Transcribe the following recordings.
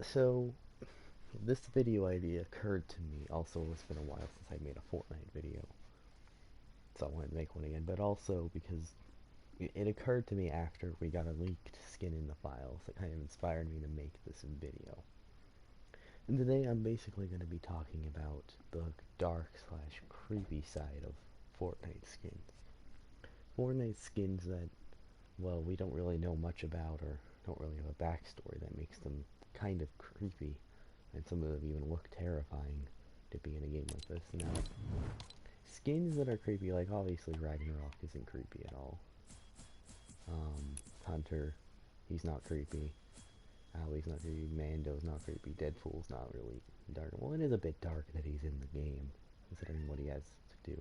So, this video idea occurred to me. Also, it's been a while since I made a Fortnite video, so I wanted to make one again. But also because it occurred to me after we got a leaked skin in the files that kind of inspired me to make this video. And today I'm basically going to be talking about the dark slash creepy side of Fortnite skins. Fortnite skins that, well, we don't really know much about or don't really have a backstory that makes them kind of creepy, and some of them even look terrifying to be in a game like this. Now, skins that are creepy, like obviously Ragnarok isn't creepy at all. Hunter, he's not creepy. Ali's not creepy. Mando's not creepy. Deadpool's not really dark. Well, it is a bit dark that he's in the game, considering what he has to do.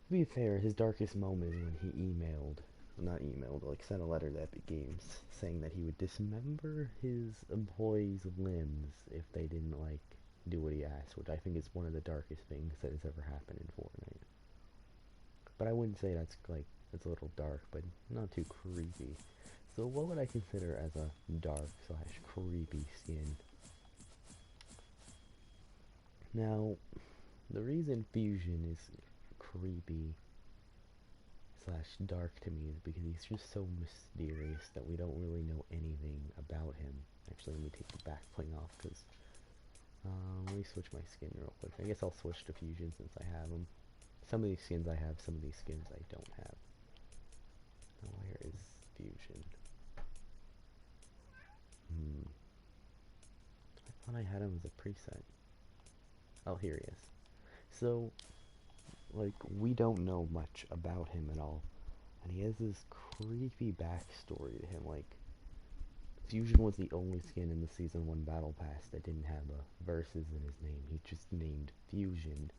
To be fair, his darkest moment is when he not emailed, like sent a letter to Epic Games saying that he would dismember his employees' limbs if they didn't, like, do what he asked, which I think is one of the darkest things that has ever happened in Fortnite. But I wouldn't say that's, like, it's a little dark, but not too creepy. So what would I consider as a dark slash creepy skin? Now, the reason Fusion is creepy slash dark to me is because he's just so mysterious that we don't really know anything about him. Actually, let me take the back bling off because let me switch my skin real quick. I guess I'll switch to Fusion since I have them. Some of these skins I have, some of these skins I don't have. Now, where is Fusion? I thought I had him as a preset. Oh, here he is. So, like, we don't know much about him at all. And he has this creepy backstory to him. Like, Fusion was the only skin in the Season 1 Battle Pass that didn't have a versus in his name. He just named Fusion.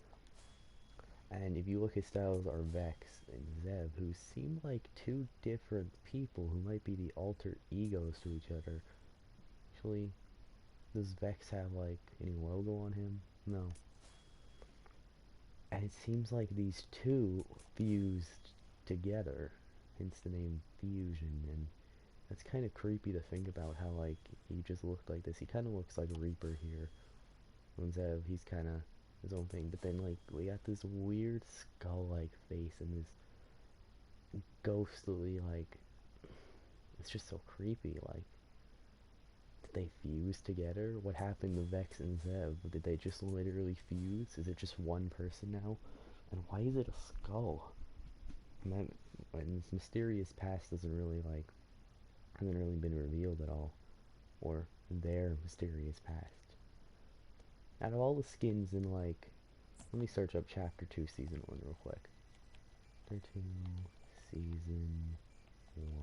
And if you look, his styles are Vex and Zev, who seem like two different people who might be the alter egos to each other. Actually, does Vex have, like, any logo on him? No. And it seems like these two fused together, hence the name Fusion, and that's kind of creepy to think about how, like, he just looked like this. He kind of looks like Reaper here. Zev, he's kind of his own thing, but then, like, we got this weird skull-like face and this ghostly, like, it's just so creepy. Like, did they fuse together? What happened to Vex and Zev? Did they just literally fuse? Is it just one person now? And why is it a skull? And that, and this mysterious past doesn't really, like, hasn't really been revealed at all, or their mysterious past. Out of all the skins in, like, let me search up Chapter 2 Season 1 real quick. Chapter 2 Season 1.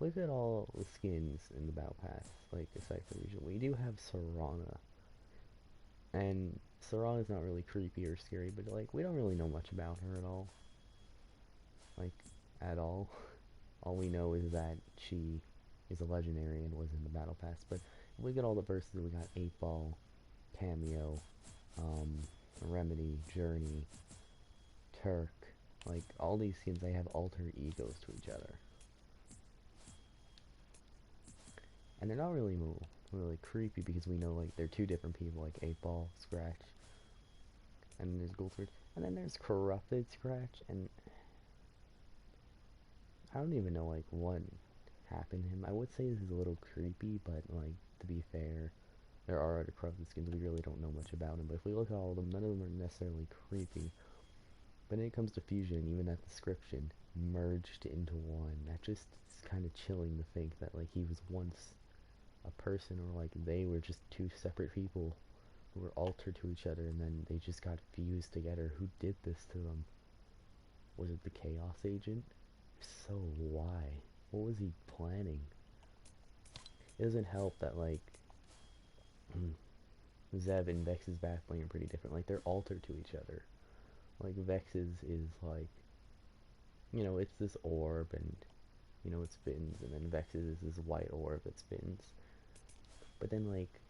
Look at all the skins in the Battle Pass, like, aside from usual. We do have Serana, and Serana's not really creepy or scary, but, like, we don't really know much about her at all. Like, at all. All we know is that she is a legendary and was in the Battle Pass, but if we get all the verses, we got 8 Ball, Cameo, um, Remedy, Journey, Turk, like, all these skins, they have alter egos to each other. And they're not really creepy because we know, like, they're two different people, like 8 Ball, Scratch, and then there's Goldford, and then there's Corrupted Scratch, and I don't even know, like, what happened to him. I would say this is a little creepy, but, like, to be fair, there are other corrupted skins, we really don't know much about them, but if we look at all of them, none of them are necessarily creepy. But when it comes to Fusion, even that description, merged into one, that just is kind of chilling to think that, like, he was once a person, or, like, they were just two separate people who were altered to each other, and then they just got fused together. Who did this to them? Was it the Chaos Agent? So why? What was he planning? It doesn't help that, like, Zev and Vex's backbling are pretty different. Like, they're altered to each other. Like, Vex's is like, it's this orb, and, it spins, and then Vex's is this white orb that spins. But then, like,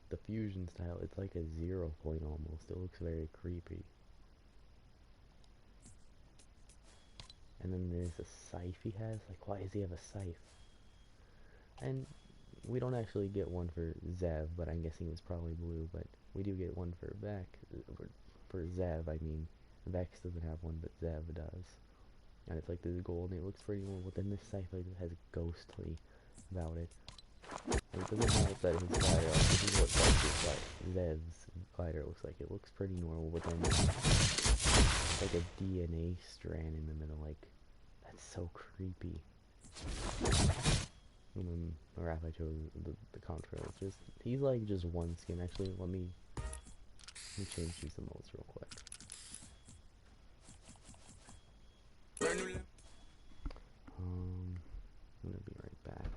the fusion style, it's like a 0 point almost. It looks very creepy. And then there's a scythe he has. Like, why does he have a scythe? And we don't actually get one for Zev, but I'm guessing it was probably blue. But we do get one for Vex. For Zev, I mean, Vex doesn't have one, but Zev does. And it's like this gold, and it looks pretty cool. But then this scythe has ghostly about it. And it doesn't help that his glider, like, this is what Vex's, like, Zev's glider looks like. It looks pretty normal, but then it's like a DNA strand in the middle. Like, that's so creepy. And then the wrap I chose, the contrail, just, he's like just one skin. Actually, let me change these emotes real quick. I'm gonna be right back.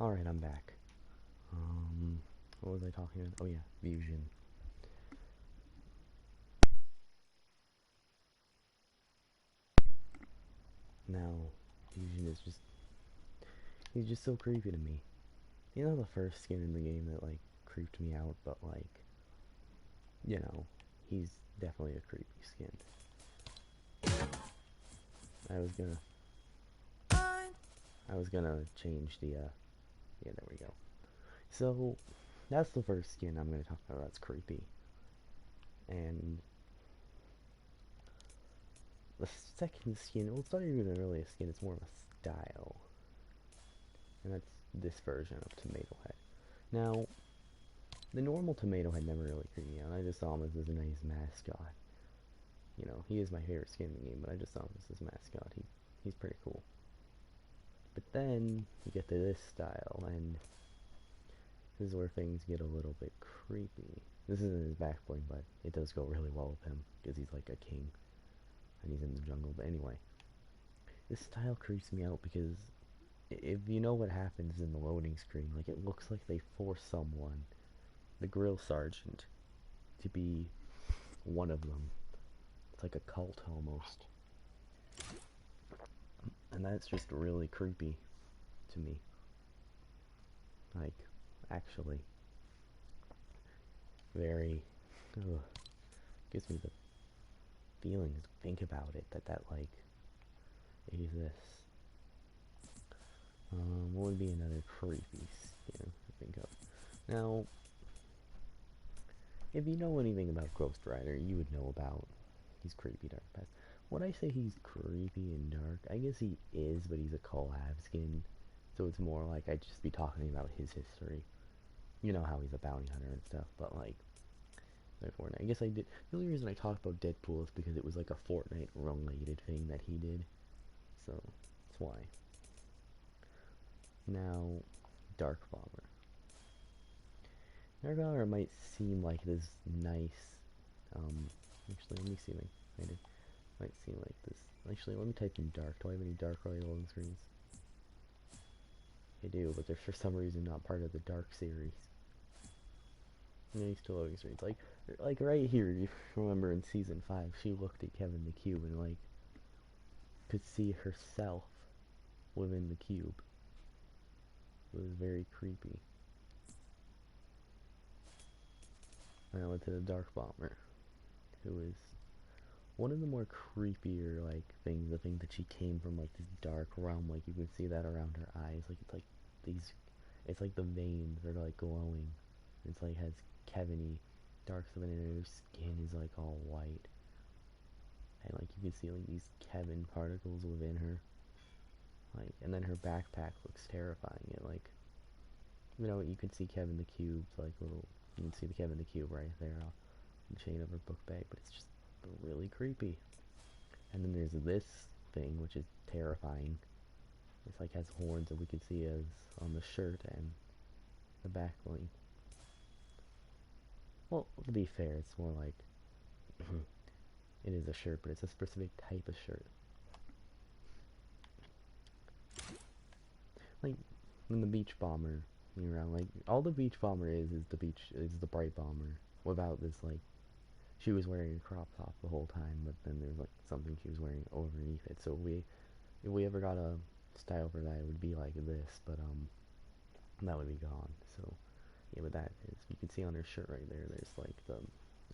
Alright, I'm back. What was I talking about? Oh yeah, fusion. Now, fusion is just, he's just so creepy to me. You know, the first skin in the game that, like, creeped me out, but, like, you know, he's definitely a creepy skin. I was gonna, change the, yeah, there we go. So, that's the first skin I'm gonna talk about that's creepy. And the second skin, well, it's not even really a skin, it's more of a style. And that's this version of Tomato Head. Now, the normal Tomato Head never really creeped me out. I just saw him as this nice mascot. You know, he is my favorite skin in the game, but I just saw him as this mascot. He's pretty cool. But then, you get to this style, and this is where things get a little bit creepy. This isn't his back bling, but it does go really well with him, because he's like a king, and he's in the jungle. But anyway, this style creeps me out because if you know what happens in the loading screen, like, it looks like they force someone, the grill sergeant, to be one of them. It's like a cult almost. And that's just really creepy to me. Like, actually. Very, ugh, gives me the feeling to think about it, that like, exists. What would be another creepy skin to think of? Now, if you know anything about Ghost Rider, you would know about he's creepy dark past. When I say he's creepy and dark, I guess he is, but he's a collab skin, so it's more like I'd just be talking about his history. You know how he's a bounty hunter and stuff, but like, Fortnite. I guess I did. The only reason I talked about Deadpool is because it was like a Fortnite related thing that he did, so that's why. Now, Dark Bomber. Dark Bomber might seem like this nice. Actually, let me see. I did. Might seem like this. Actually, let me type in dark. Do I have any dark loading screens? I do, but they're for some reason not part of the dark series. Yeah, he's still loading screens. Like right here, you remember in season 5, she looked at Kevin the Cube and like could see herself within the cube. It was very creepy. And I went to the Dark Bomber, who is one of the more creepier like things. The thing that she came from like this dark realm, like you can see that around her eyes. Like it's like these, it's like the veins are like glowing. It's like has Kevin-y dark stuff in it, and her skin is like all white. And like you can see like these Kevin particles within her. Like, and then her backpack looks terrifying. It like You know, you can see Kevin the Cube's like little. You can see the Kevin the Cube right there on the chain of her book bag, but it's just really creepy. And then there's this thing, which is terrifying. It's like has horns that we can see as on the shirt and the back bling. Well, to be fair, it's more like it is a shirt, but it's a specific type of shirt. Like when the beach bomber, you're around, like all the beach bomber is the bright bomber without this like she was wearing a crop top the whole time, but then there's like something she was wearing underneath it. So if we ever got a style for that, it would be like this, but that would be gone. So yeah, but that is you can see on her shirt right there. There's like the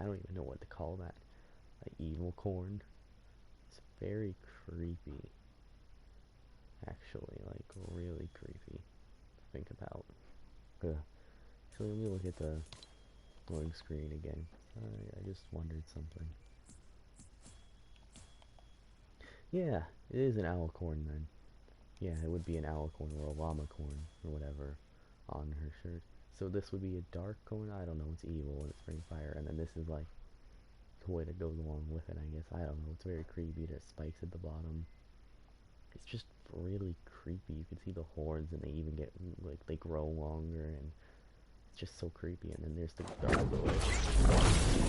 I don't even know what to call that. Like evil corn. It's very creepy, actually, like really creepy to think about. Ugh. So let me look at the loading screen again. I just wondered something. Yeah, it is an owl corn then. Yeah, it would be an owl corn or a llama corn or whatever on her shirt. So this would be a dark corn. I don't know. It's evil and it's bringing fire, and then this is like the way that goes along with it. I guess I don't know. It's very creepy. There's spikes at the bottom. It's just really creepy. You can see the horns, and they even get like they grow longer, and it's just so creepy. And then there's the gargoyle,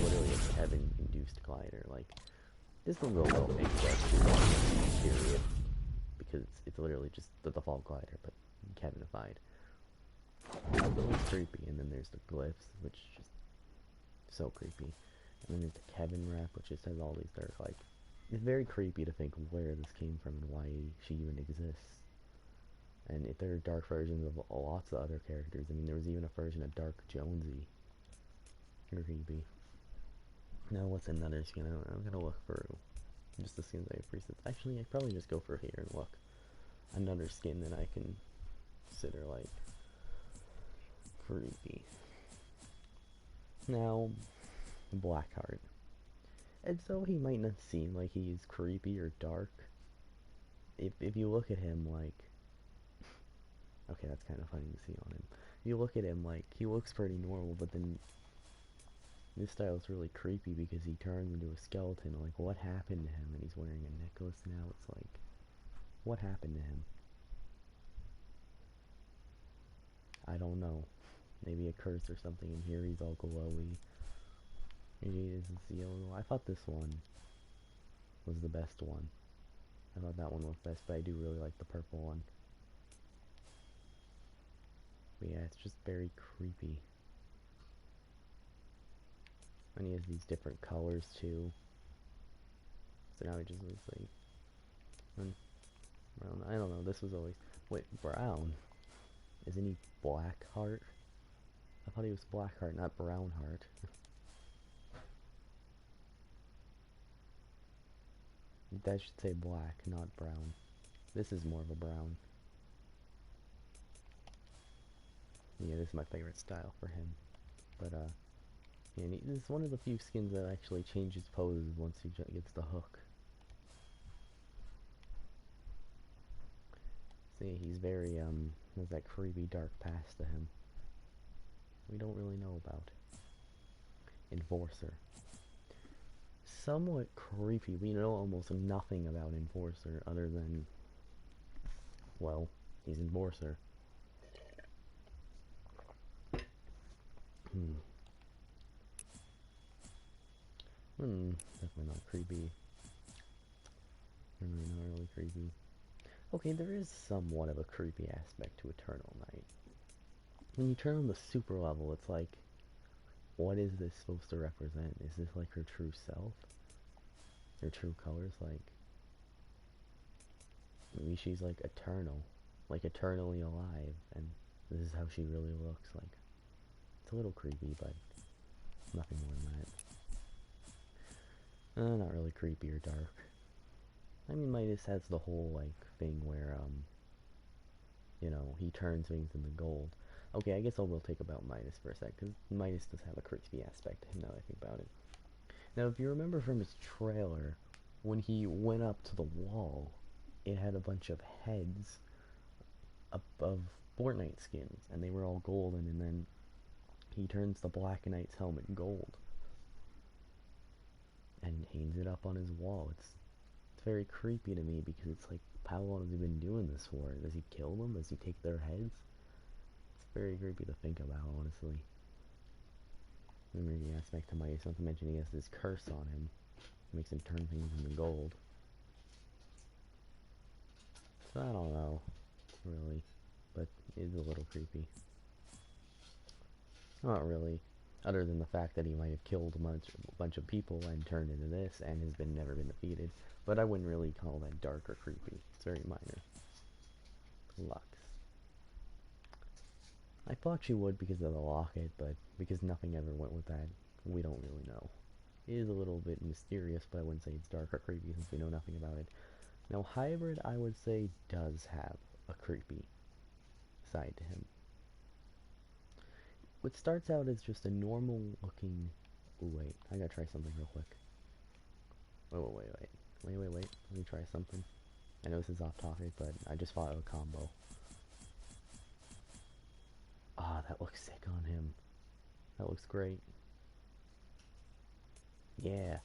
literally a Kevin-induced glider. Like this will go well things period because it's literally just the default glider, but Kevinified. It's creepy, and then there's the glyphs, which is just so creepy. And then there's the Kevin rap, which just has all these dark, like, it's very creepy to think where this came from and why she even exists. And if there are dark versions of lots of other characters, I mean, there was even a version of Dark Jonesy. Creepy. Now, what's another skin? I'm gonna look for just the skins I have presets. Actually, I'd probably just go for here and look. Another skin that I can consider, like, creepy. Now, Blackheart. And so he might not seem like he's creepy or dark. If you look at him like, okay, that's kind of funny to see on him. You look at him like he looks pretty normal, but then this style is really creepy because he turns into a skeleton. Like, what happened to him? And he's wearing a necklace now. It's like, what happened to him? I don't know. Maybe a curse or something. And here he's all glowy. Maybe this is yellow. I thought this one was the best one. I thought that one was best, but I do really like the purple one. But yeah, it's just very creepy. And he has these different colors too. So now he just looks like brown. I don't know. This was always wait brown. Isn't he Black Heart? I thought he was Black Heart, not Brown Heart. That should say black, not brown. This is more of a brown. Yeah, this is my favorite style for him. But yeah, this is one of the few skins that actually changes poses once he gets the hook. See, he's very has that creepy dark past to him. We don't really know about. Enforcer. Somewhat creepy. We know almost nothing about Enforcer other than, well, he's Enforcer. Definitely not creepy. Not really creepy. Okay, there is somewhat of a creepy aspect to Eternal Night. When you turn on the super level, it's like, what is this supposed to represent? Is this like her true self? Her true colors? Like, maybe she's like eternal. Like eternally alive, and this is how she really looks. Like, it's a little creepy, but nothing more than that. Not really creepy or dark. I mean, Midas has the whole, like, thing where, you know, he turns things into gold. Okay, I guess I will take about Midas for a sec, because Midas does have a creepy aspect to him now that I think about it. Now, if you remember from his trailer, when he went up to the wall, it had a bunch of heads above Fortnite skins, and they were all golden, and then he turns the Black Knight's helmet gold and hangs it up on his wall. It's very creepy to me because it's like, how long has he been doing this for? Does he kill them? Does he take their heads? It's very creepy to think about, honestly. Remember, he asked back to my not to mention he has this curse on him. Makes him turn things into gold. So I don't know, really. But it is a little creepy. Not really. Other than the fact that he might have killed a bunch of people and turned into this and has never been defeated. But I wouldn't really call that dark or creepy. It's very minor. Lux. I thought she would because of the locket, but because nothing ever went with that, we don't really know. It is a little bit mysterious, but I wouldn't say it's dark or creepy since we know nothing about it. Now, Hybrid, I would say, does have a creepy side to him. What starts out as just a normal looking... Ooh, wait, I gotta try something real quick. Wait. Let me try something. I know this is off topic, but I just thought of a combo. Ah, that looks sick on him. That looks great. Yeah.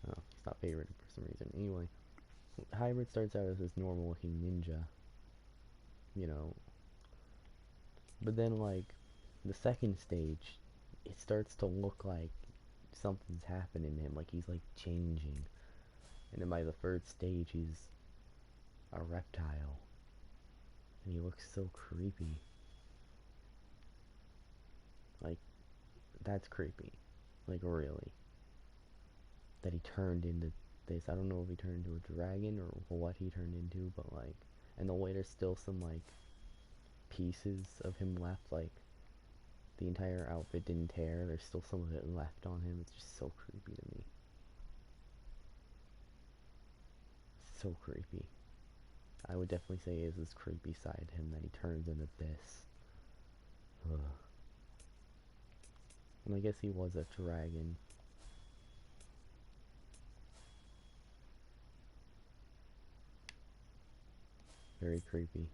Oh, it's not favorite for some reason. Anyway, Hybrid starts out as this normal looking ninja, you know, but then, like, the second stage, it starts to look like something's happening to him, like he's, like, changing. And then by the third stage, he's a reptile. And he looks so creepy. Like, that's creepy. Like, really. That he turned into this. I don't know if he turned into a dragon or what he turned into, but, like, and the way there's still some, like, pieces of him left, like, the entire outfit didn't tear. There's still some of it left on him. It's just so creepy to me. So creepy. I would definitely say is this creepy side to him that he turns into this. Ugh. And I guess he was a dragon. Very creepy.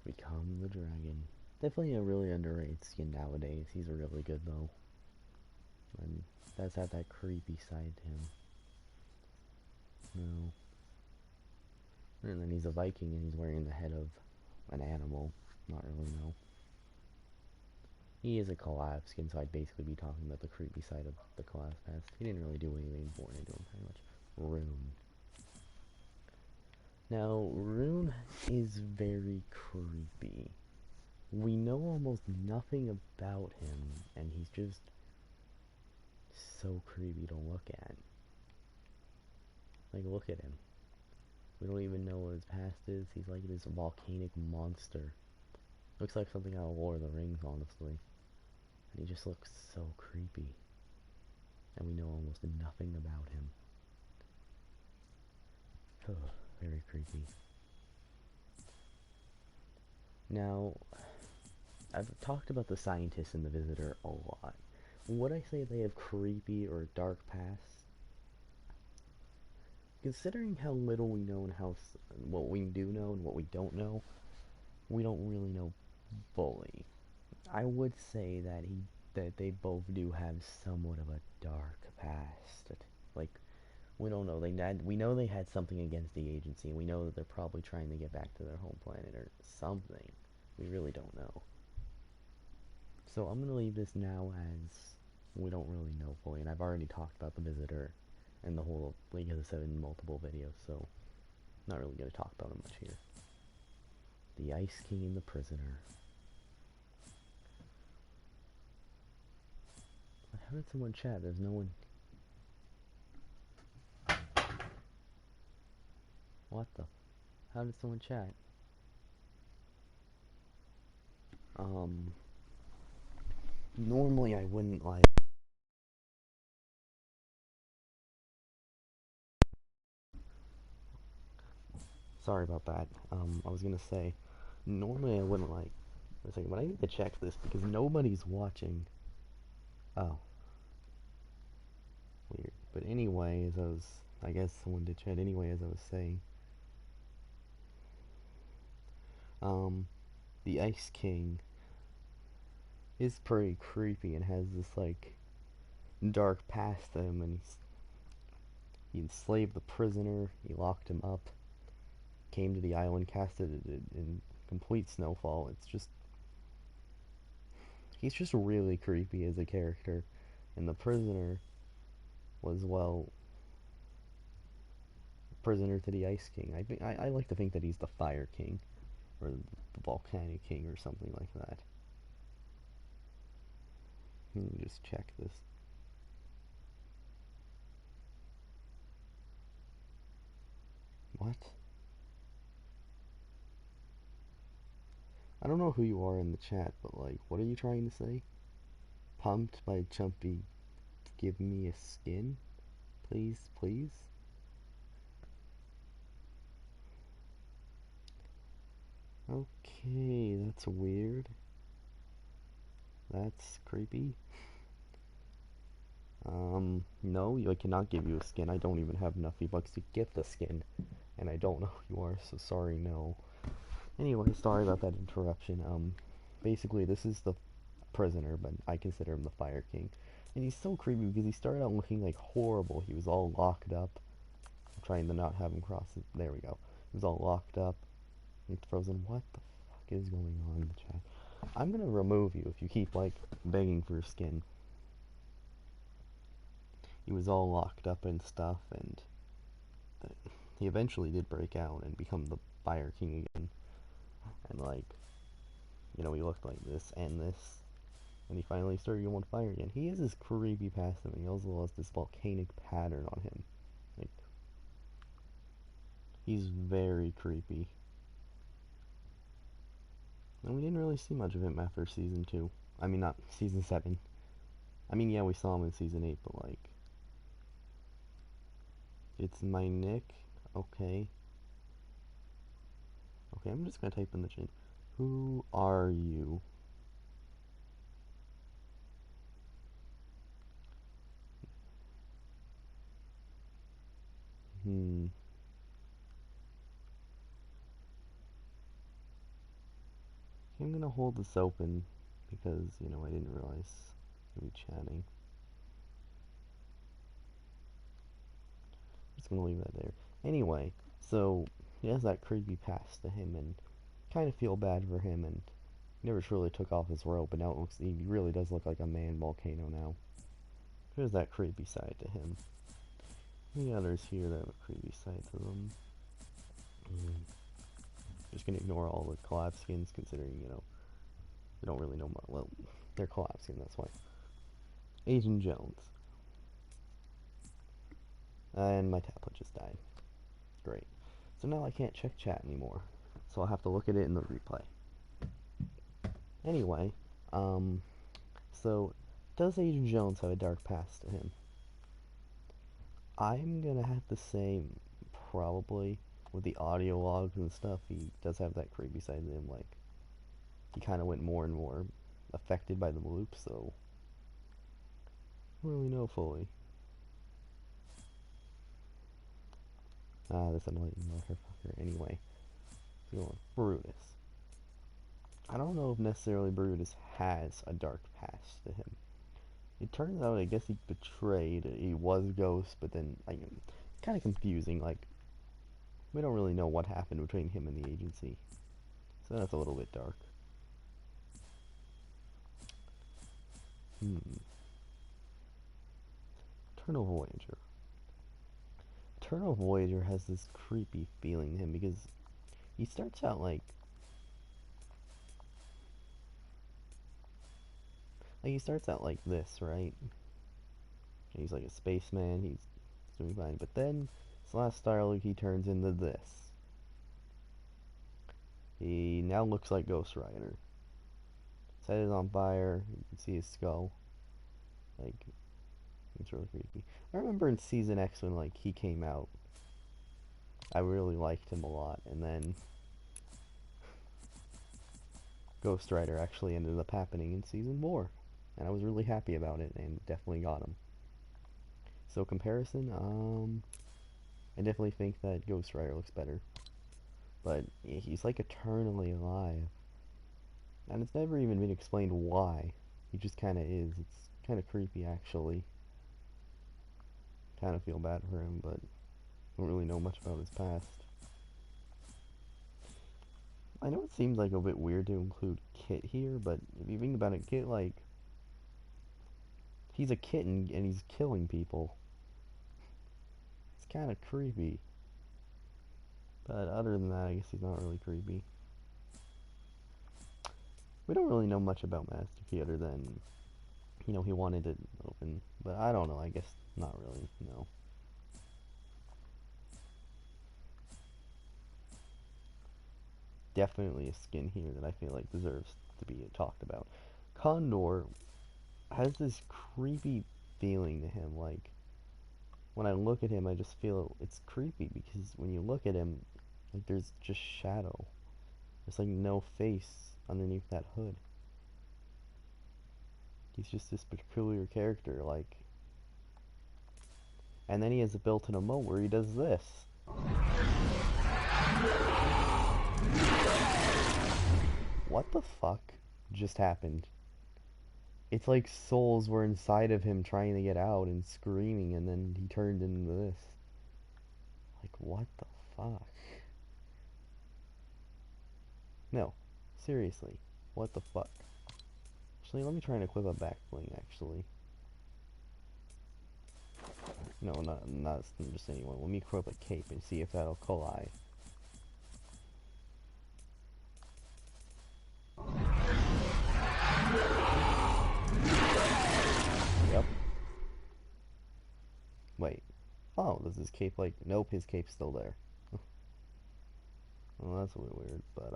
Become the dragon. Definitely a really underrated skin nowadays. He's really good though. And does have that creepy side to him. No. And then he's a Viking and he's wearing the head of an animal. Not really, no. He is a collab skin, so I'd basically be talking about the creepy side of the collab past. He didn't really do anything important to him, pretty much. Rune. Now, Rune is very creepy. We know almost nothing about him, and he's just so creepy to look at. Like, look at him. We don't even know what his past is. He's like this volcanic monster. Looks like something out of Lord of the Rings, honestly. And he just looks so creepy. And we know almost nothing about him. Very creepy. Now, I've talked about the scientist and the visitor a lot. Would I say they have creepy or dark pasts? Considering how little we know and what we do know and what we don't know, we don't really know fully. I would say that they both do have somewhat of a dark past. Like, we don't know. We know they had something against the agency, and we know that they're probably trying to get back to their home planet or something. We really don't know. So I'm gonna leave this now as we don't really know fully, and I've already talked about the visitor and the whole League of the Seven in multiple videos, so not really gonna talk about it much here. The Ice King and the Prisoner. How did someone chat? There's no one. What the? How did someone chat? Um, Normally I wouldn't like. Sorry about that. I was gonna say, normally I wouldn't like. I was like, but I need to check this because nobody's watching. Oh, weird. But anyway, I guess someone did chat anyway, as I was saying. Um, the Ice King is pretty creepy and has this like dark past to him, and he enslaved the prisoner, he locked him up, came to the island, casted it in complete snowfall. It's just he's just really creepy as a character, and the prisoner was well prisoner to the Ice King. I like to think that he's the Fire King or the Volcanic King or something like that. Let me just check this. What? I don't know who you are in the chat, but like, what are you trying to say? Pumped by Chumpy, give me a skin? Please, please? Okay, that's weird. That's creepy. No, I cannot give you a skin. I don't even have enough V-Bucks to get the skin. And I don't know who you are, so sorry, no. Anyway, sorry about that interruption. Basically, this is the prisoner, but I consider him the Fire King. And he's so creepy because he started out looking like horrible. He was all locked up. I'm trying to not have him cross it. There we go. He was all locked up. He's frozen. What the fuck is going on in the chat? I'm gonna remove you if you keep, like, begging for skin. He was all locked up and stuff, and he eventually did break out and become the Fire King again. And, like, he looked like this and this. And he finally started going fire again. He has this creepy past him, and he also has this volcanic pattern on him. Like, he's very creepy. And we didn't really see much of him after season 2. I mean, not season 7. I mean, yeah, we saw him in season 8, but like, it's my Nick. Okay. Okay, I'm just gonna type in the chat. Who are you? Hmm. Okay, I'm gonna hold this open because, I didn't realize we'd be chatting. Just gonna leave that there. Anyway, so he has that creepy past to him, and kind of feel bad for him, and he never truly took off his robe, but now he really does look like a man volcano now. There's that creepy side to him. Any others here that have a creepy side to them? Just gonna ignore all the collab skins, considering, they don't really know much. Well, they're collab skins, that's why. Agent Jones. And my tablet just died. Great. So now I can't check chat anymore. So I'll have to look at it in the replay. Anyway, so does Agent Jones have a dark past to him? I'm gonna have to say probably. With the audio logs and stuff, he does have that creepy side to him. Like, he kind of went more and more affected by the loop, so I don't really know fully. This annoying motherfucker. Anyway, so Brutus. I don't know if necessarily Brutus has a dark past to him. It turns out, I guess he betrayed. He was Ghost, but then, kind of confusing. Like, we don't really know what happened between him and the agency, so that's a little bit dark. Eternal Voyager. Eternal Voyager has this creepy feeling to him because he starts out like he starts out like this, right? He's like a spaceman, he's doing fine, but then this last Star Look he turns into this. He now looks like Ghost Rider. His head is on fire, you can see his skull. Like, it's really creepy. I remember in Season X when like he came out, I really liked him a lot, and then Ghost Rider actually ended up happening in Season 4. And I was really happy about it, and definitely got him. So comparison, I definitely think that Ghost Rider looks better. but he's like eternally alive. And it's never even been explained why. He just kind of is. It's kind of creepy, actually. Kind of feel bad for him, but don't really know much about his past. I know it seems like a bit weird to include Kit here, but if you think about it, Kit, like, he's a kitten and he's killing people. It's kind of creepy. But other than that, I guess he's not really creepy. We don't really know much about Master Key other than, he wanted it open. But I don't know, I guess not really, no. Definitely a skin here that I feel like deserves to be talked about. Condor has this creepy feeling to him, like, when I look at him, I just feel it's creepy because when you look at him, like, there's just shadow. There's like no face underneath that hood. He's just this peculiar character, like, and then he has a built-in emote where he does this. What the fuck just happened? It's like souls were inside of him trying to get out and screaming, and then he turned into this. Like, what the fuck? No, seriously, what the fuck? Actually, let me try and equip a back bling, actually. No, not just anyone. Let me equip a cape and see if that'll collide. Yep. Wait. Oh, does his cape like... Nope, his cape's still there. Well, that's a bit weird, but,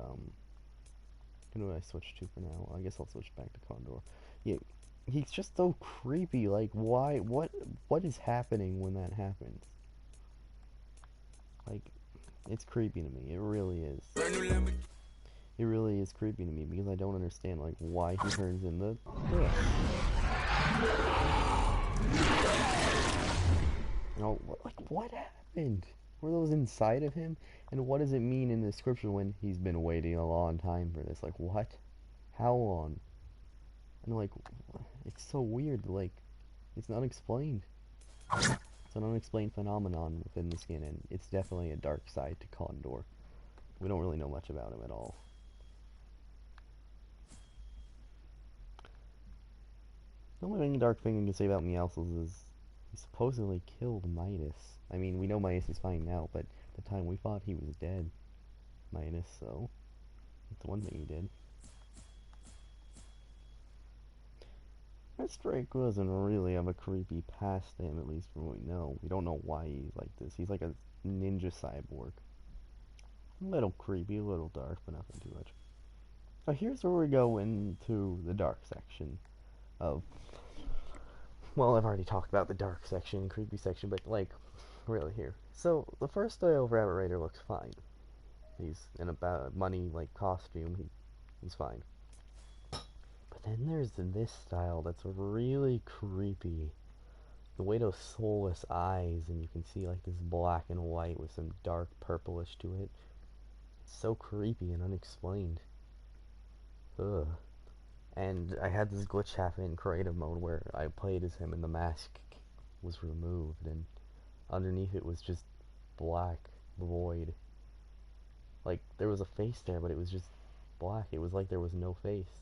who do I switch to for now? I guess I'll switch back to Condor. Yeah, he's just so creepy. Like, why? What is happening when that happens? Like, it's creepy to me. It really is. It really is creepy to me because I don't understand, like, why he turns into this. You know, like, what happened? Were those inside of him? And what does it mean in the scripture when he's been waiting a long time for this? Like, what? How long? And, like, it's so weird. Like, it's not explained. It's an unexplained phenomenon within the skin, and it's definitely a dark side to Condor. We don't really know much about him at all. The only dark thing we can say about Meowscles is he supposedly killed Midas. I mean, we know Midas is fine now, but at the time we thought he was dead, Midas, so that's one thing he did. That Drake wasn't really of a creepy past to him, at least from what we know. We don't know why he's like this. He's like a ninja cyborg. A little creepy, a little dark, but nothing too much. Now here's where we go into the dark section of... Well, I've already talked about the dark section, creepy section, but, like, really here. So, the first style Rabbit Raider looks fine. He's in a money, like, costume. He's fine. But then there's this style that's really creepy. The way those soulless eyes, and you can see, like, this black and white with some dark purplish to it. It's so creepy and unexplained. Ugh. And I had this glitch happen in creative mode where I played as him and the mask was removed, and underneath it was just black void. Like, there was a face there, but it was just black. It was like there was no face.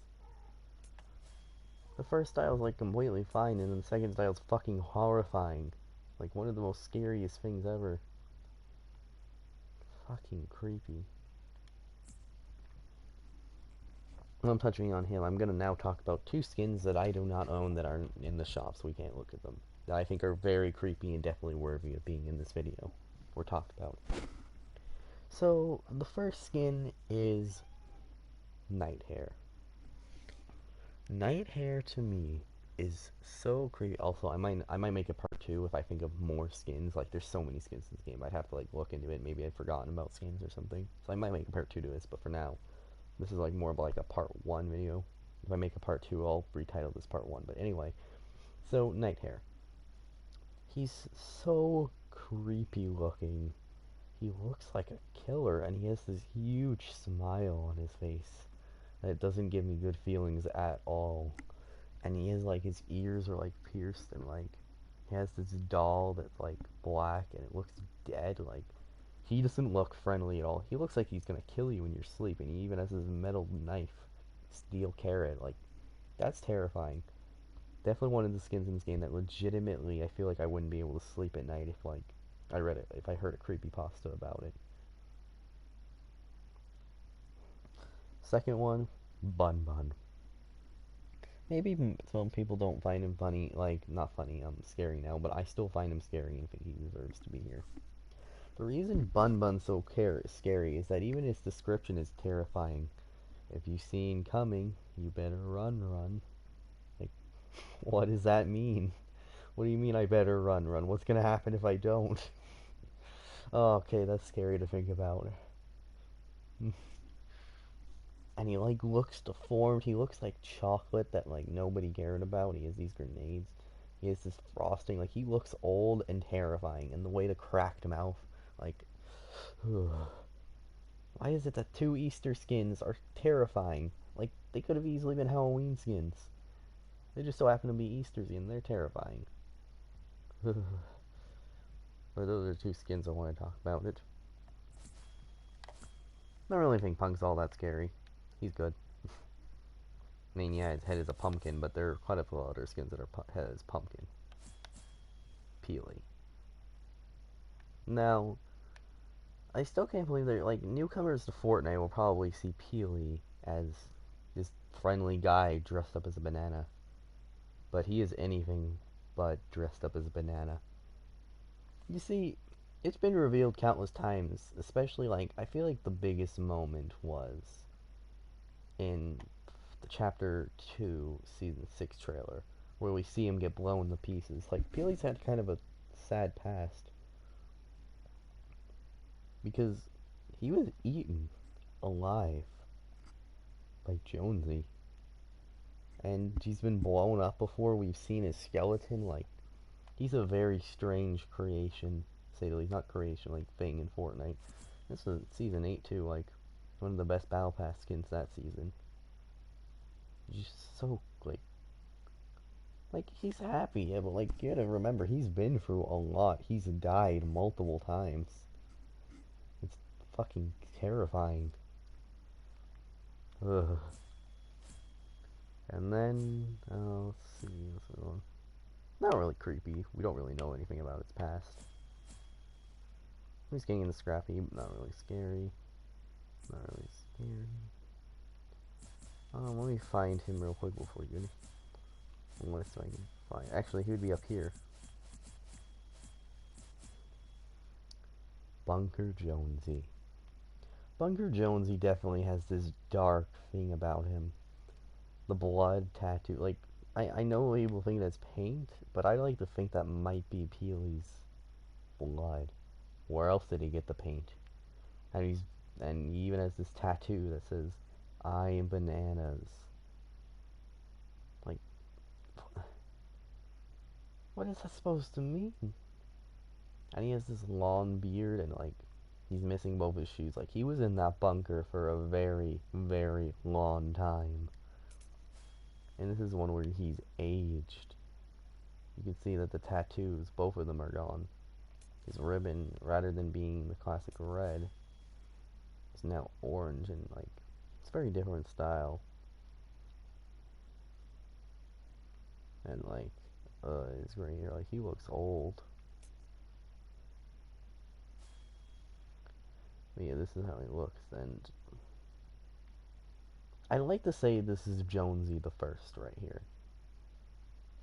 The first style's like completely fine, and then the second style's fucking horrifying. Like, one of the most scariest things ever. Fucking creepy. When I'm touching on him, I'm gonna now talk about two skins that I do not own that are in the shop, so we can't look at them. That I think are very creepy and definitely worthy of being in this video or talked about. So, the first skin is Nighthair. Nighthair to me is so creepy. Also, I might make a part 2 if I think of more skins. Like, there's so many skins in this game. I'd have to, like, look into it. Maybe I'd forgotten about skins or something. So I might make a part 2 to this, but for now, this is, like, more of, like, a part 1 video. If I make a part 2, I'll retitle this part 1. But anyway, so Nighthair. He's so creepy looking. He looks like a killer, and he has this huge smile on his face. And it doesn't give me good feelings at all. And he has like his ears are like pierced, and like he has this doll that's like black and it looks dead. Like he doesn't look friendly at all. He looks like he's gonna kill you when you're sleeping. He even has his metal knife, steel carrot. Like that's terrifying. Definitely one of the skins in this game that legitimately I feel like I wouldn't be able to sleep at night if like I read it, if I heard a creepy pasta about it. Second one, Bun Bun. Maybe some people don't find him funny, like not funny, scary now, but I still find him scary and think he deserves to be here. The reason Bun Bun's so scary is that even his description is terrifying. If you seen coming, you better run, run. Like, what does that mean? What do you mean I better run, run? What's gonna happen if I don't? Oh, okay, that's scary to think about. And he like looks deformed. He looks like chocolate that like nobody cared about. He has these grenades. He has this frosting. Like he looks old and terrifying. And the way the cracked mouth, like, why is it that two Easter skins are terrifying? Like they could have easily been Halloween skins. They just so happen to be Easter skins. They're terrifying. But those are two skins I want to talk about. It. I don't really think Punk's all that scary. He's good. I mean, yeah, his head is a pumpkin, but there are quite a few other skins that are head is pumpkin. Peely. Now, I still can't believe that like newcomers to Fortnite will probably see Peely as this friendly guy dressed up as a banana, but he is anything but dressed up as a banana. You see, it's been revealed countless times, especially like I feel like the biggest moment was in the chapter 2 season 6 trailer where we see him get blown to pieces. Like Peely's had kind of a sad past because he was eaten alive by Jonesy. And he's been blown up before. We've seen his skeleton. Like, he's a very strange creation, to say the least. Not creation, like, thing in Fortnite. This is season 8, too. Like, one of the best Battle Pass skins that season. Just so, like, he's happy, yeah, but, like, you gotta remember, he's been through a lot. He's died multiple times. It's fucking terrifying. Ugh. And then, let's see, what's the one? Not really creepy. We don't really know anything about its past. He's getting into scrappy, but not really scary. Not really scary. Let me find him real quick before you. Unless I can find. Actually, he would be up here. Bunker Jonesy. Bunker Jonesy definitely has this dark thing about him. The blood tattoo. Like, I know people think that's paint, but I like to think that might be Peely's blood. Where else did he get the paint? And he even has this tattoo that says, "I am bananas." Like, what is that supposed to mean? And he has this long beard and like he's missing both his shoes. Like he was in that bunker for a very, very long time. And this is one where he's aged. You can see that the tattoos, both of them are gone. His ribbon, rather than being the classic red, is now orange and like it's a very different style. And like his green hair, like he looks old. But yeah, this is how he looks. And I like to say this is Jonesy the First right here.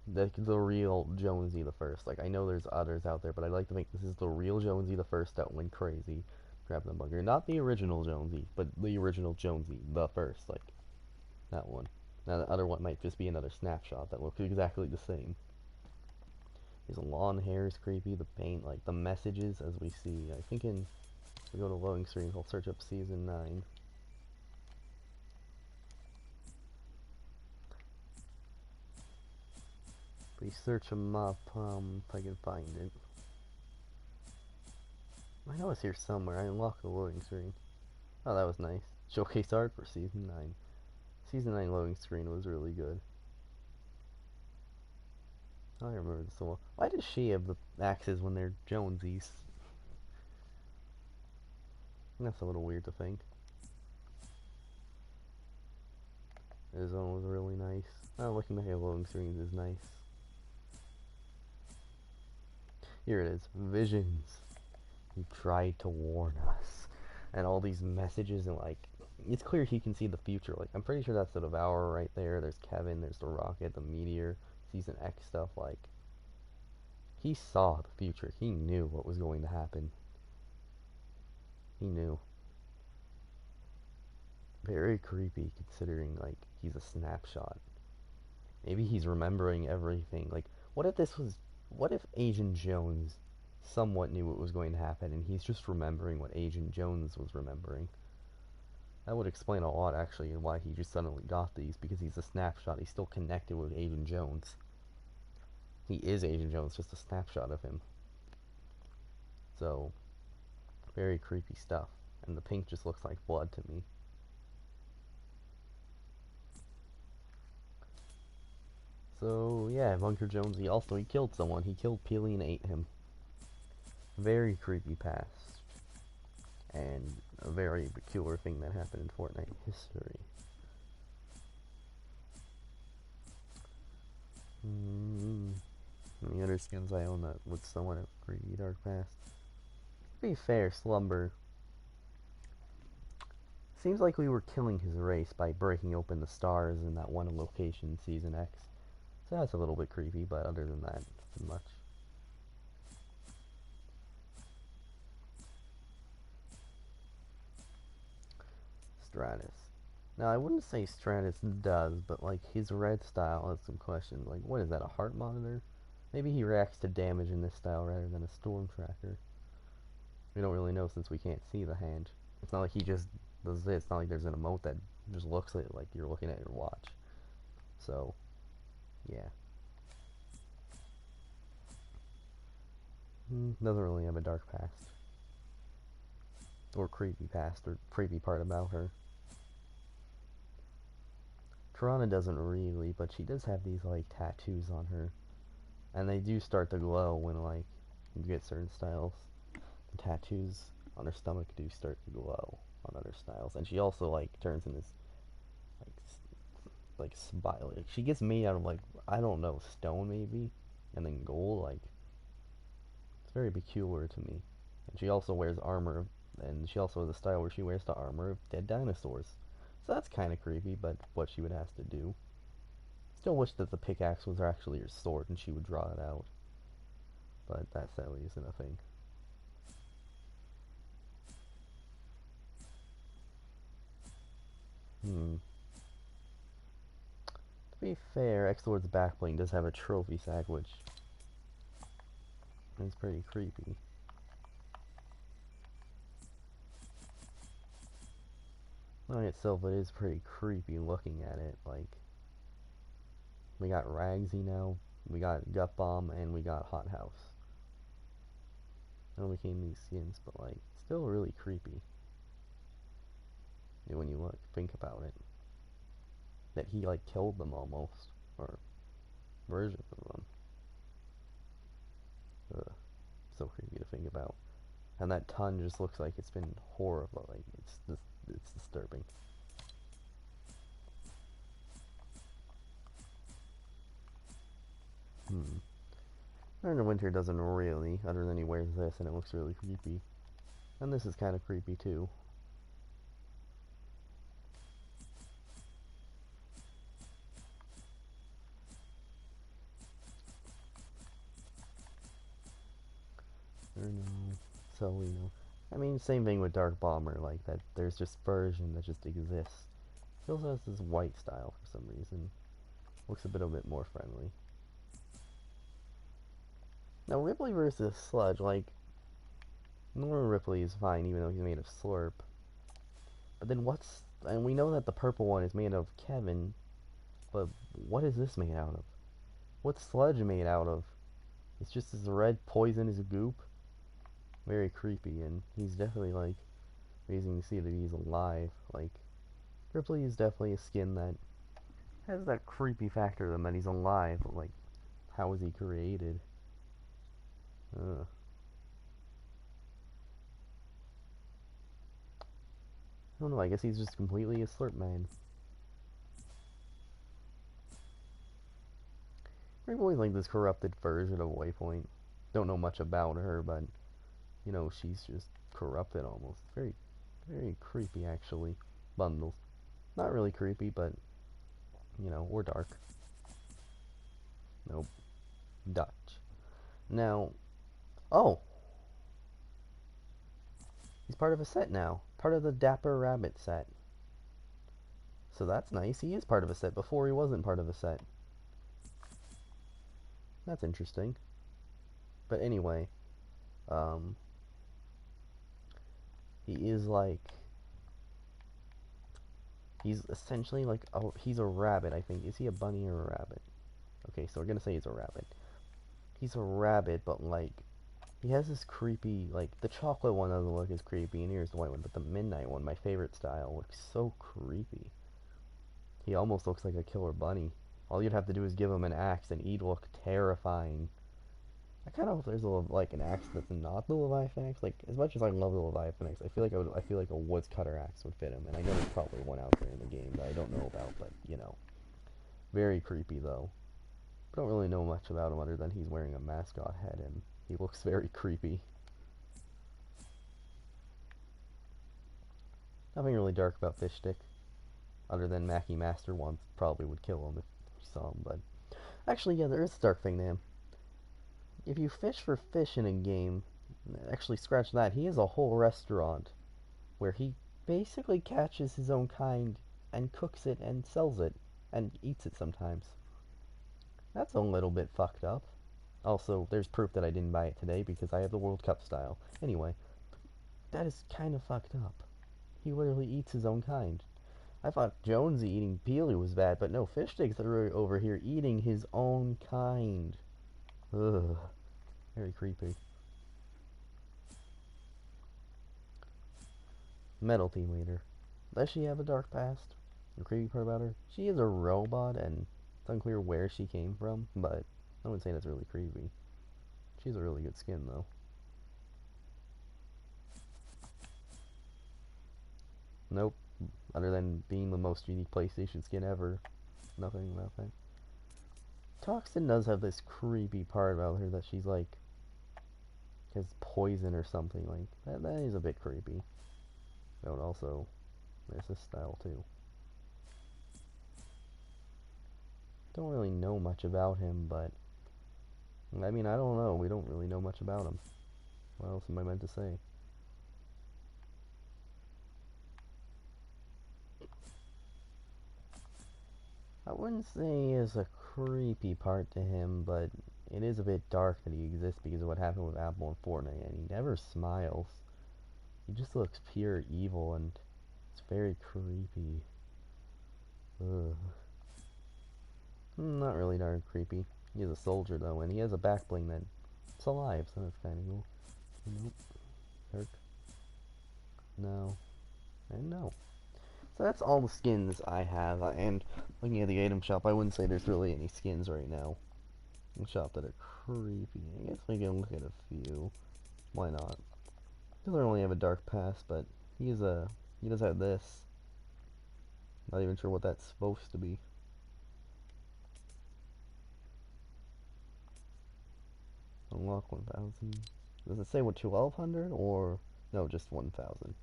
The real Jonesy the First. Like I know there's others out there, but I like to think this is the real Jonesy the First that went crazy, grabbing the bunker. Not the original Jonesy, but the original Jonesy the First. Like that one. Now the other one might just be another snapshot that looks exactly the same. His long hair is creepy. The paint, like the messages, as we see. I think in we go to loading screens, I'll search up season 9. If we search them up, if I can find it. I know it's here somewhere. I unlocked the loading screen. Oh, that was nice. Showcase art for Season 9. Season 9 loading screen was really good. I remember this one. Why does she have the axes when they're Jonesies? That's a little weird to think. This one was really nice. Oh, looking back at loading screens is nice. Here it is. Visions. He tried to warn us. And all these messages and like it's clear he can see the future. Like I'm pretty sure that's the Devourer right there. There's Kevin, there's the Rocket, the Meteor, Season X stuff, like he saw the future. He knew what was going to happen. He knew. Very creepy considering like he's a snapshot. Maybe he's remembering everything. Like what if this was what if Agent Jones somewhat knew what was going to happen and he's just remembering what Agent Jones was remembering? That would explain a lot, actually, and why he just suddenly got these, because he's a snapshot. He's still connected with Agent Jones. He is Agent Jones, just a snapshot of him. So, very creepy stuff. And the pink just looks like blood to me. So, yeah, Bunker Jones, he killed someone. He killed Peely and ate him. Very creepy past. And a very peculiar thing that happened in Fortnite history. The other skins I own that would somewhat have creepy dark past. To be fair, Slumber. Seems like we were killing his race by breaking open the stars in that one location in Season X. So that's a little bit creepy, but other than that, nothing much. Stratus. Now, I wouldn't say Stratus does, but like his red style has some questions. Like, what is that, a heart monitor? Maybe he reacts to damage in this style rather than a storm tracker. We don't really know since we can't see the hand. It's not like he just does this. It's not like there's an emote that just looks at it like you're looking at your watch. So, yeah. Doesn't really have a dark past. Or creepy past, or creepy part about her. Tirana doesn't really, but she does have these, like, tattoos on her. And they do start to glow when, like, you get certain styles. The tattoos on her stomach do start to glow on other styles. And she also, like, turns in this, like spile. Like, she gets made out of, like, I don't know, stone maybe? And then gold, like, it's very peculiar to me. And she also wears armor, and she also has a style where she wears the armor of dead dinosaurs. So that's kind of creepy, but what she would have to do. Still wish that the pickaxe was actually her sword and she would draw it out. But that sadly isn't a thing. Hmm. To be fair, X-Lord's backbling does have a trophy sack, which is pretty creepy. On itself, it is pretty creepy looking at it. Like, we got Ragsy now, we got Gut Bomb, and we got Hot House. Now became these skins, but like, still really creepy. When you look, think about it. That he like killed them almost, or versions of them. Ugh, so creepy to think about. And that ton just looks like it's been horrible. Like it's disturbing. Hmm. Winter doesn't really, other than he wears this and it looks really creepy. And this is kind of creepy too. Or no, so we know. I mean, same thing with Dark Bomber, like that. There's just version that just exists. He also has this white style for some reason. Looks a bit more friendly. Now Ripley versus Sludge, like Norman Ripley is fine even though he's made of slurp. But then and we know that the purple one is made of Kevin, but what is this made out of? What's Sludge made out of? It's just this red poisonous goop. Very creepy, and he's definitely like amazing to see that he's alive. Like Ripley is definitely a skin that has that creepy factor to him that he's alive. But like, how was he created? Ugh. I don't know. I guess he's just completely a slurp man. I've always like this corrupted version of Waypoint. Don't know much about her, but you know she's just corrupted almost. It's very, very creepy actually. Bundles. Not really creepy, but you know, or dark. Nope. Dutch. Now, oh, he's part of a set now. Part of the Dapper Rabbit set. So that's nice. He is part of a set. Before he wasn't part of a set. That's interesting. But anyway, um, he is like, he's essentially like, oh, he's a rabbit, I think. Is he a bunny or a rabbit? Okay, so we're gonna say he's a rabbit. He's a rabbit, but like, he has this creepy, like, the chocolate one doesn't look as creepy, and here's the white one, but the midnight one, my favorite style, looks so creepy. He almost looks like a killer bunny. All you'd have to do is give him an axe, and he'd look terrifying. I kind of hope there's like an axe that's not the Leviathan axe. Like as much as I love the Leviathan axe, I feel like a woodcutter axe would fit him. And I know there's probably one out there in the game that I don't know about, but you know, very creepy though. I don't really know much about him other than he's wearing a mascot head and he looks very creepy. Nothing really dark about Fish Stick, other than Mackie Master once probably would kill him if you saw him. But actually, yeah, there is a dark thing to him. If you fish for fish in a game, actually scratch that. He has a whole restaurant where he basically catches his own kind and cooks it and sells it and eats it sometimes. That's a little bit fucked up. Also, there's proof that I didn't buy it today because I have the World Cup style. Anyway, that is kind of fucked up. He literally eats his own kind. I thought Jonesy eating Peely was bad, but no, Fish Sticks are over here eating his own kind. Ugh, very creepy. Metal Team Leader. Does she have a dark past? The creepy part about her? She is a robot, and it's unclear where she came from, but I wouldn't say that's really creepy. She's a really good skin, though. Nope. Other than being the most unique PlayStation skin ever. Nothing, nothing. Toxin does have this creepy part about her that she's like, has poison or something. Like, that is a bit creepy. But also, there's this style too. Don't really know much about him, but I mean, I don't know. We don't really know much about him. What else am I meant to say? I wouldn't say is a creepy part to him, but it is a bit dark that he exists because of what happened with Apple and Fortnite, and he never smiles. He just looks pure evil, and it's very creepy. Ugh. Not really dark creepy. He's a soldier though, and he has a back bling that's alive, so that's kind of cool. Nope. Dark. No. And no. So that's all the skins I have, and looking at the item shop, I wouldn't say there's really any skins right now in the shop that are creepy. I guess we can look at a few. Why not? Doesn't really have a dark past, but he does have this. Not even sure what that's supposed to be. Unlock 1,000. Does it say what 1,200 or no, just 1,000?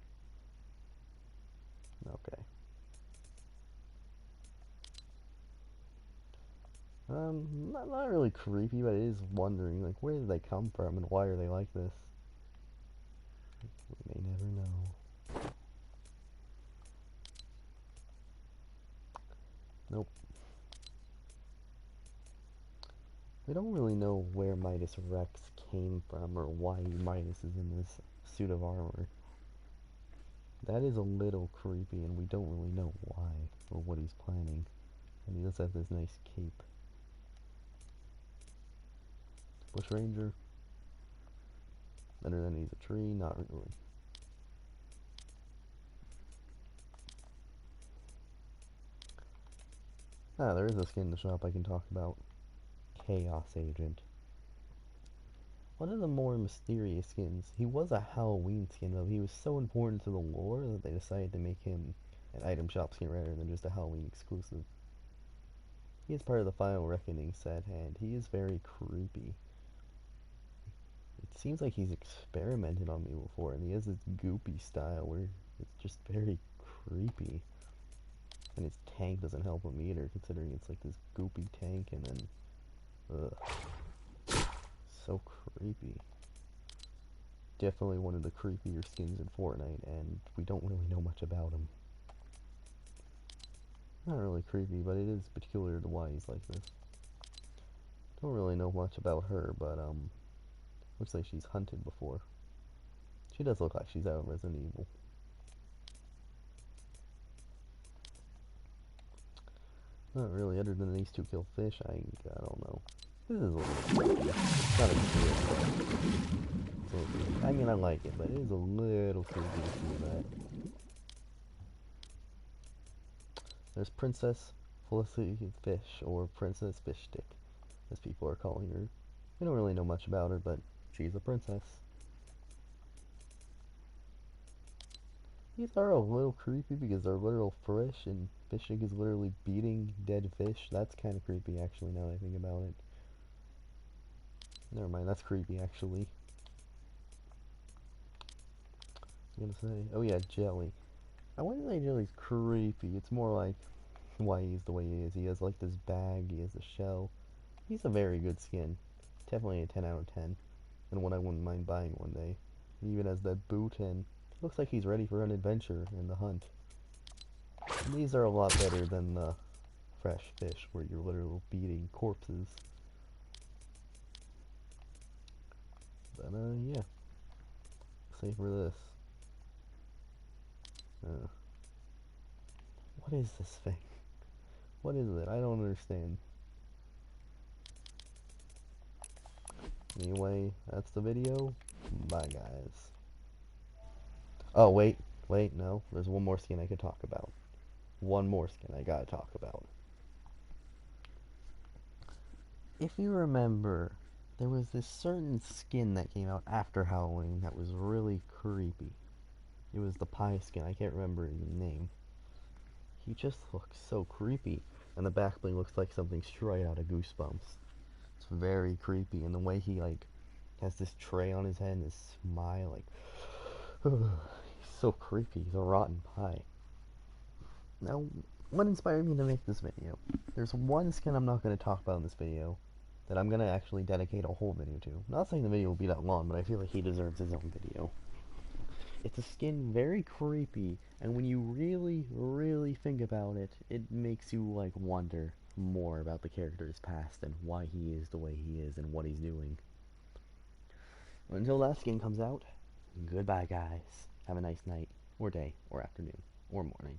Okay. Not really creepy, but it is wondering like where did they come from and why are they like this? We may never know. Nope. We don't really know where Midas Rex came from or why Midas is in this suit of armor. That is a little creepy and we don't really know why or what he's planning. And he does have this nice cape. Bush Ranger. Better than he's a tree? Not really. Ah, there is a skin in the shop I can talk about. Chaos Agent. One of the more mysterious skins. He was a Halloween skin, though. He was so important to the lore that they decided to make him an item shop skin rather than just a Halloween exclusive. He is part of the Final Reckoning set, and he is very creepy. It seems like he's experimented on me before, and he has this goopy style where it's just very creepy. And his tank doesn't help him either, considering it's like this goopy tank, and then, ugh, so creepy. Definitely one of the creepier skins in Fortnite, and we don't really know much about him. Not really creepy, but it is peculiar to why he's like this. Don't really know much about her, but, looks like she's hunted before. She does look like she's out of Resident Evil. Not really, other than these two kill fish, I don't know. This is a little creepy. It's not a creepy. I mean, I like it, but it is a little creepy to see that. There's Princess Felicity Fish, or Princess Fish Stick, as people are calling her. We don't really know much about her, but she's a princess. These are a little creepy because they're literal fish, and fishing is literally beating dead fish. That's kind of creepy, actually, now that I think about it. Never mind, that's creepy, actually. I'm gonna say, oh yeah, Jelly. I wouldn't say Jelly's creepy. It's more like why he's the way he is. He has like this bag, he has a shell. He's a very good skin. Definitely a 10 out of 10. And one I wouldn't mind buying one day. He even has that boot, and looks like he's ready for an adventure and the hunt. And these are a lot better than the fresh fish where you're literally beating corpses. But yeah. Save for this. Uh, what is this thing? What is it? I don't understand. Anyway, that's the video. Bye, guys. Oh, wait, no. There's one more skin I could talk about. One more skin I gotta talk about. If you remember, there was this certain skin that came out after Halloween that was really creepy. It was the pie skin. I can't remember his name. He just looks so creepy. And the back bling looks like something straight out of Goosebumps. It's very creepy. And the way he, like, has this tray on his head and this smile, like, he's so creepy. He's a rotten pie. Now, what inspired me to make this video? There's one skin I'm not going to talk about in this video that I'm going to actually dedicate a whole video to. I'm not saying the video will be that long, but I feel like he deserves his own video. It's a skin very creepy, and when you really, really think about it, it makes you, like, wonder more about the character's past and why he is the way he is and what he's doing. Until that skin comes out, goodbye, guys. Have a nice night, or day, or afternoon, or morning.